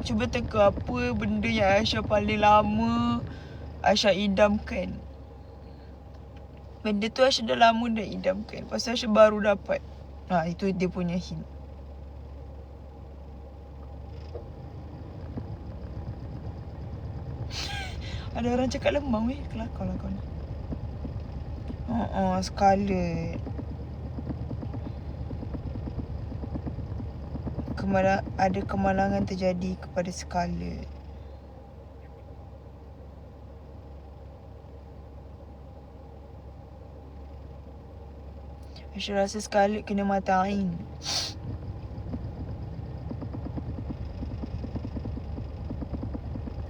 Cuba teka apa benda yang Aisyah paling lama Aisyah idamkan. Benda tu Aisyah dah lama dah idamkan. Pasal Aisyah baru dapat. Itu dia punya hint. Ada orang cakap lemah weh. Kelakar lah kau ni. Scarlet. Ada kemalangan terjadi kepada Scarlet. Aisyah rasa Scarlet kena mata ain.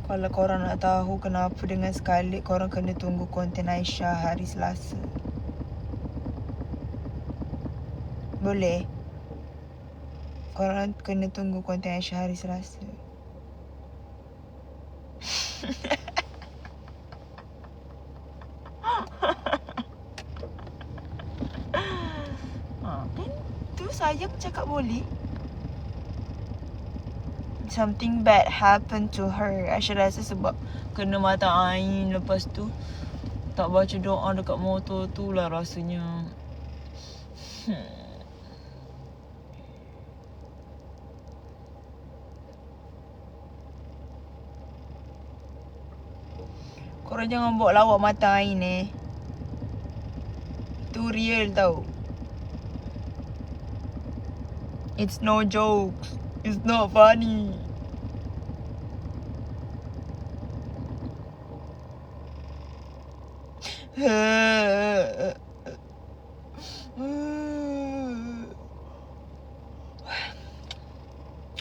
Kalau korang nak tahu kenapa dengan Scarlet, korang kena tunggu konten Aisyah hari Selasa. Boleh? Korang kena tunggu konten Aisyah hari Selasa. Kan tu sayang cakap boleh. Something bad happened to her. Aisyah rasa sebab kena mata ain. Lepas tu tak baca doa dekat motor tu lah rasanya. Korang jangan bawa lawak mata ain Tu real tau. It's no jokes. It's not funny.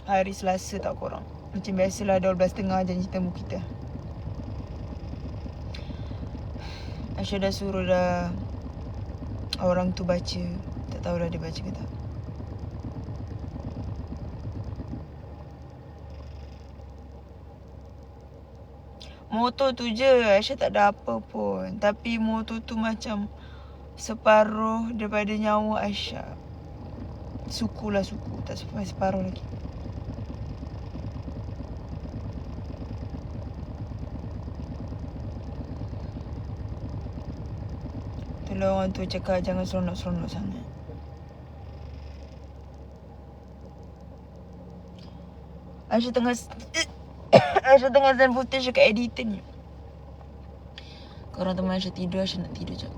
Hari Selasa tak korang. Macam biasalah 12.30 janji temu kita. Aisyah dah suruh dah orang tu baca. Tak tahulah dia baca ke tak. Motor tu je Aisyah tak ada apa pun. Tapi motor tu macam separuh daripada nyawa Aisyah. Suku lah suku. Tak sampai separuh lagi. Itulah orang tu cakap jangan seronok-seronok sangat. Aisyah tengah send footage dekat editor ni. Korang teman Aisyah tidur, Aisyah nak tidur jap.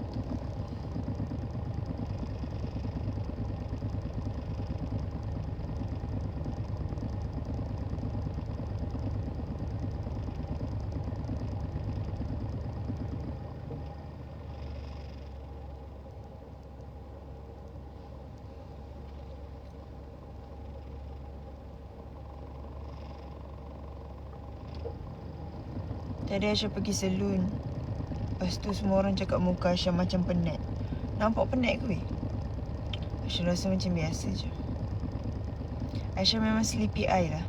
Tadi Aisyah pergi salon. Lepas tu semua orang cakap muka Aisyah macam penat. Nampak penat ke weh? Aisyah rasa macam biasa je. Aisyah memang sleepy eye lah.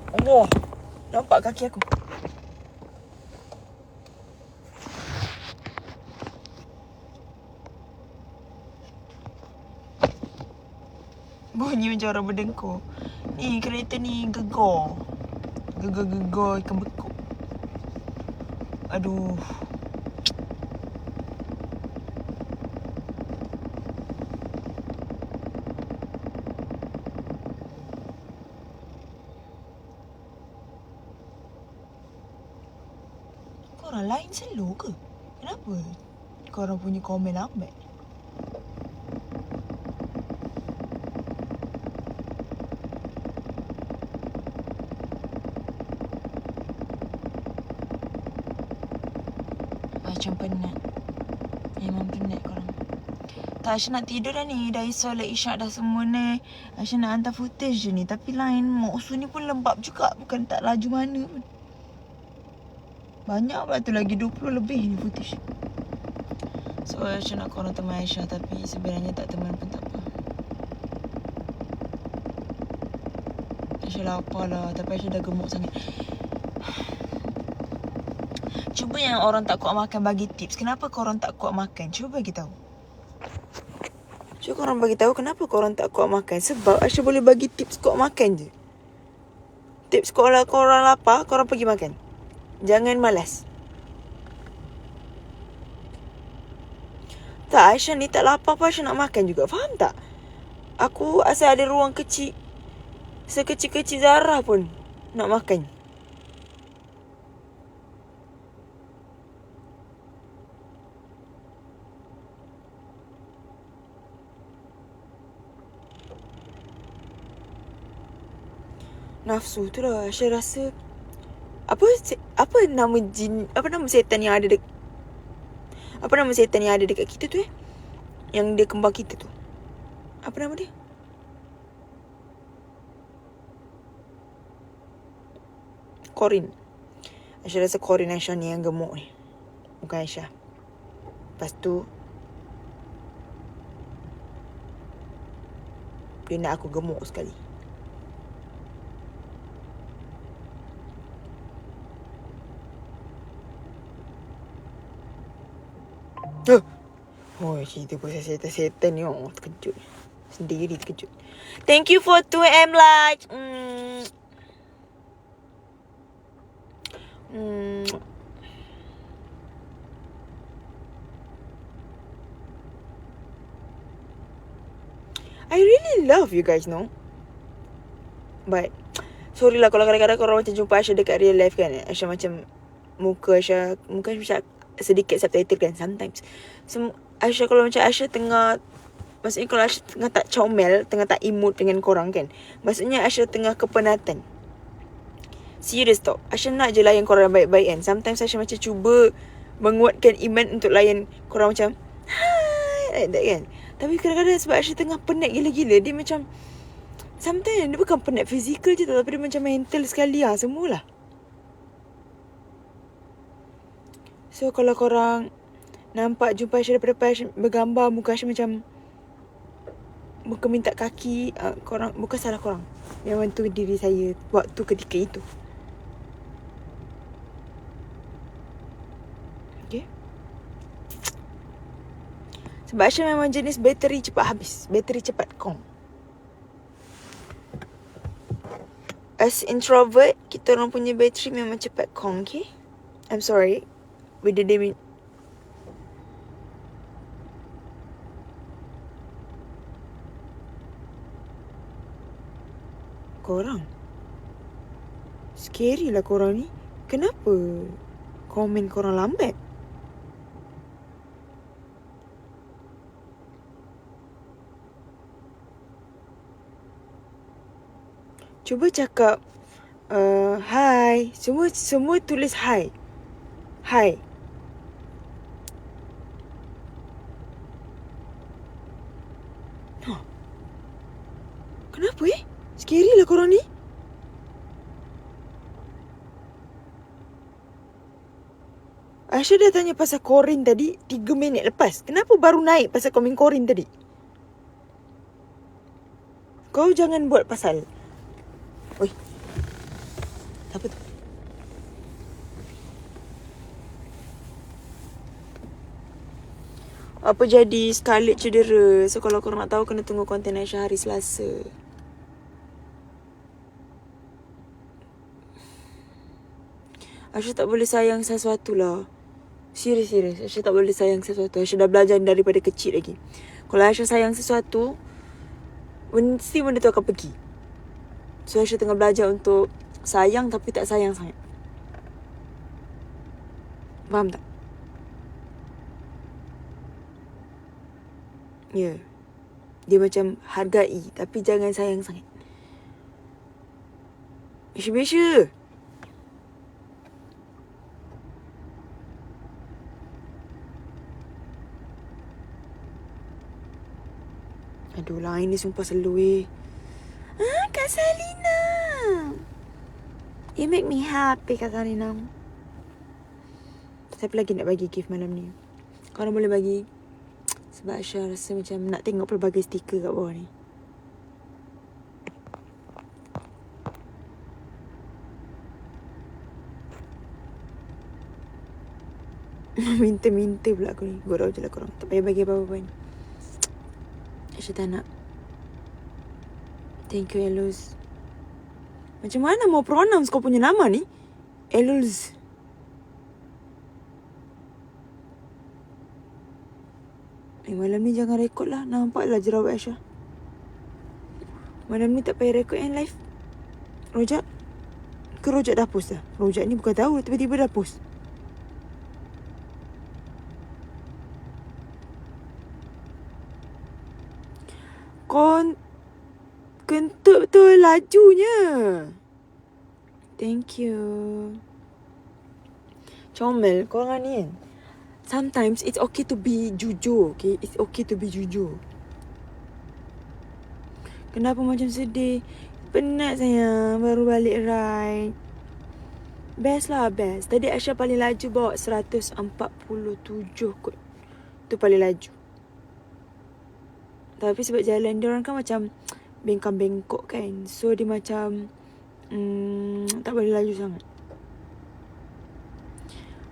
Allah, nampak kaki aku. Bunyi macam orang berdengkur. Ni kereta ni gegar. Gegar ikan bekuk. Aduh. Korang lain slow ke? Kenapa korang punya komen lambat? Macam penat. Memang penat korang. Tak, Aisyah nak tidur dah ni. Dah solat isyak dah semua ni. Aisyah nak hantar footage je ni. Tapi lain Mak Usu ni pun lembab juga. Bukan tak laju mana pun. Banyak pula tu, lagi 20 lebih ni footage. So Aisyah nak korang teman Aisyah, tapi sebenarnya tak teman pun tak apa. Aisyah lapar lah, tapi Aisyah dah gemuk sangat. Cuba yang orang tak kuat makan bagi tips. Kenapa korang tak kuat makan? Cuba bagi tahu. Cuba korang bagi tahu kenapa korang tak kuat makan. Sebab Aisyah boleh bagi tips kuat makan je. Tips kalau korang lapar, korang pergi makan. Jangan malas. Tak, Aisyah ni tak lapar pun Aisyah nak makan juga. Faham tak? Aku asal ada ruang kecil, sekecil-kecil zarah pun nak makan. Nafsu tu lah. Aisyah rasa apa nama jin, apa nama setan yang ada apa nama setan yang ada dekat kita tu Yang dia kembar kita tu. Apa nama dia? Corin. Aisyah rasa Corin Aisyah ni yang gemuk ni. Bukan Aisyah. Lepas tu dia nak aku gemuk sekali. Oh, cerita pasal setan-setan ni. Oh, terkejut. Sendiri terkejut. Thank you for 2M likes. I really love you guys, no? But sorry lah kalau kadang-kadang korang macam jumpa Aisyah dekat real life kan. Aisyah macam muka Aisyah macam sedikit subtitle kan sometimes. Aisyah kalau macam Aisyah tengah, maksudnya kalau Aisyah tengah tak comel, tengah tak imut dengan korang kan, maksudnya Aisyah tengah kepenatan. Serius tau. Aisyah nak je layan korang baik-baik kan. Sometimes Aisyah macam cuba menguatkan iman untuk layan korang macam hi, like that kan. Tapi kadang-kadang sebab Aisyah tengah penat gila-gila, dia macam sometimes dia bukan penat fizikal je tau, tapi dia macam mental sekali lah, semualah. So kalau korang nampak jumpa Aisyah daripada depan, Aisyah bergambar muka Aisyah macam muka minta kaki, korang bukan salah korang. Memang tu diri saya waktu ketika itu. Okay. Sebab Aisyah memang jenis bateri cepat habis, bateri cepat kong. As introvert, kita orang punya bateri memang cepat kong, okay? I'm sorry. We didn't mean. Korang scary lah korang ni. Kenapa komen korang lambat? Cuba cakap hi. Semua tulis hi. Hi. Kenapa scary lah korang ni. Aisyah dah tanya pasal Corin tadi 3 minit lepas. Kenapa baru naik pasal komen Corin tadi? Kau jangan buat pasal. Oi. Apa tu? Apa jadi Scarlett cedera. So kalau korang nak tahu, kena tunggu konten Aisyah hari Selasa. Aisyah tak boleh sayang sesuatu lah. Serius. Aisyah tak boleh sayang sesuatu. Aisyah dah belajar daripada kecil lagi. Kalau Aisyah sayang sesuatu, mesti benda tu akan pergi. So Aisyah tengah belajar untuk sayang tapi tak sayang sangat. Faham tak? Ya. Dia macam hargai tapi jangan sayang sangat. Biasa. Aduh, lain ni sumpah selalu Kak Salina. You make me happy, Kak Salina. Siapa lagi nak bagi gift malam ni? Korang boleh bagi. Sebab Aisyah rasa macam nak tengok pelbagai stiker kat bawah ni. Minta-minta pula aku ni. Gurau je lah korang. Tak payah bagi apa-apa pun. Aisyah tak nak. Thank you, Eluz. Macam mana mau pronounce kau punya nama ni? Eluz. Malam ni jangan rekod lah. Nampaklah jerawat Aisyah. Malam ni tak payah rekod yang live. Rojak. Ke Rojak dah post dah? Rojak ni bukan tahu tiba-tiba dah post. Kentut betul lajunya. Thank you. Comel korang ni kan. Sometimes it's okay to be jujur, okay? It's okay to be jujur. Kenapa macam sedih? Penat sayang, baru balik ride. Best lah, best. Tadi Aisyah paling laju bawa 147 kot. Tu paling laju. Tapi sebab jalan dia orang kan macam bengkok kan. So dia macam tak boleh laju sangat.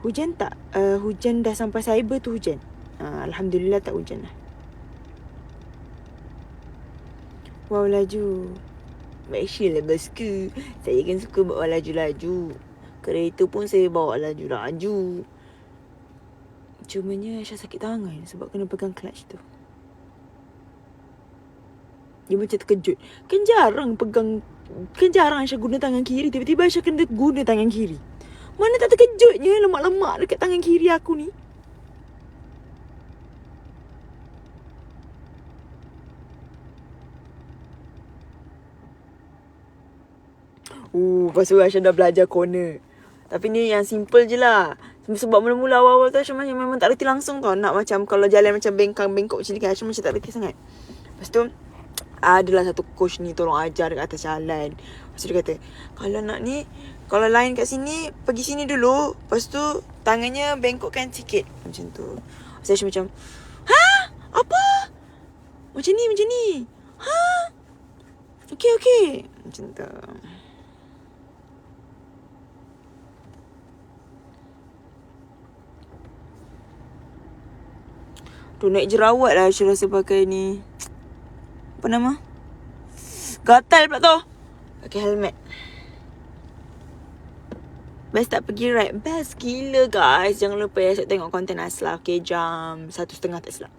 Hujan tak? Hujan dah sampai cyber tu hujan. Alhamdulillah tak hujan lah. Wow, laju. Malaysia lah bosku. Saya kan suka bawa laju-laju. Kereta pun saya bawa laju-laju. Cumanya Aisyah sakit tangan sebab kena pegang clutch tu. Dia macam terkejut. Kan jarang Aisyah guna tangan kiri. Tiba-tiba Aisyah kena guna tangan kiri. Mana tak terkejutnya lemak-lemak dekat tangan kiri aku ni. Lepas tu Aisyah dah belajar corner. Tapi ni yang simple je lah. Sebab mula-mula awal-awal tu Aisyah memang tak reti langsung tau. Nak macam kalau jalan macam bengkok macam ni kan. Aisyah macam tak reti sangat. Lepas tu adalah satu coach ni tolong ajar dekat atas jalan. Lepas tu dia kata, kalau nak ni, kalau line kat sini, pergi sini dulu. Lepas tu tangannya bengkokkan sikit. Macam tu. Lepas tu Aisyah macam, apa? Macam ni. Okay. Macam tu. Tu naik jerawat lah Aisyah rasa pakai ni. Apa nama? Gatal pula tu. Pakai helmet. Best tak pergi ride? Best gila guys. Jangan lupa esok tengok konten Asla. Okay, jam 1:30 tak silap.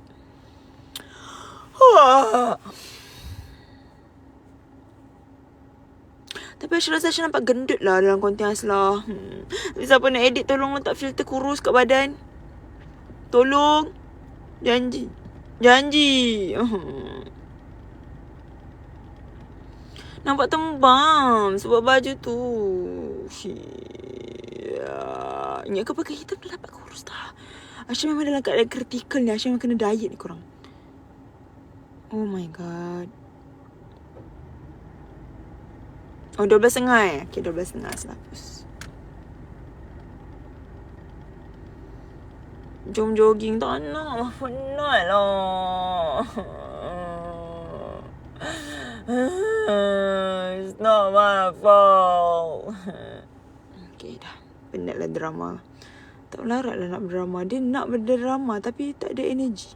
Tapi Aisyah rasa Aisyah nampak gendut lah dalam konten Asla. Siapa nak edit tolong letak filter kurus kat badan. Tolong. Janji. Nampak tembam sebab baju tu. Ingat kau pakai hitam dah dapat kurus dah. Aisyah memang dalam keadaan kritikal ni. Aisyah memang kena diet ni korang. Oh my god. Oh 12.30 Okay 12.30 selapus. Jom jogging. Tak nak. Penat lah. It's not my fault. Okay dah. Penat lah drama. Tak melarat lah nak berdrama. Dia nak berdrama tapi tak ada energi.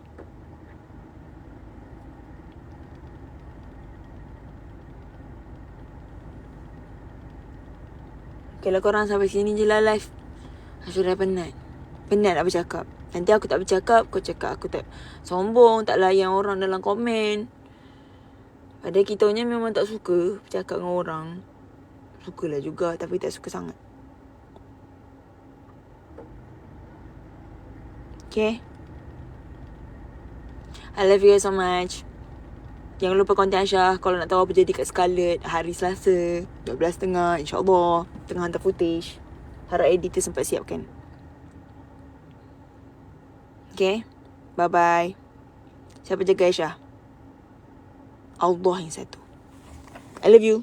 Okay lah korang sampai sini je lah live. Aisyah dah penat. Penat nak bercakap. Nanti aku tak bercakap, kau cakap aku tak sombong, tak layan orang dalam komen. Padahal kitanya memang tak suka bercakap dengan orang. Sukalah juga tapi tak suka sangat. Okay. I love you guys so much. Jangan lupa konten Aisyah kalau nak tahu apa jadi kat Scarlett hari Selasa 12.30 insyaAllah. Tengah hantar footage. Harap editor sempat siapkan. Okay. Bye-bye. Siapa jaga Aisyah? Allah yang satu. I love you.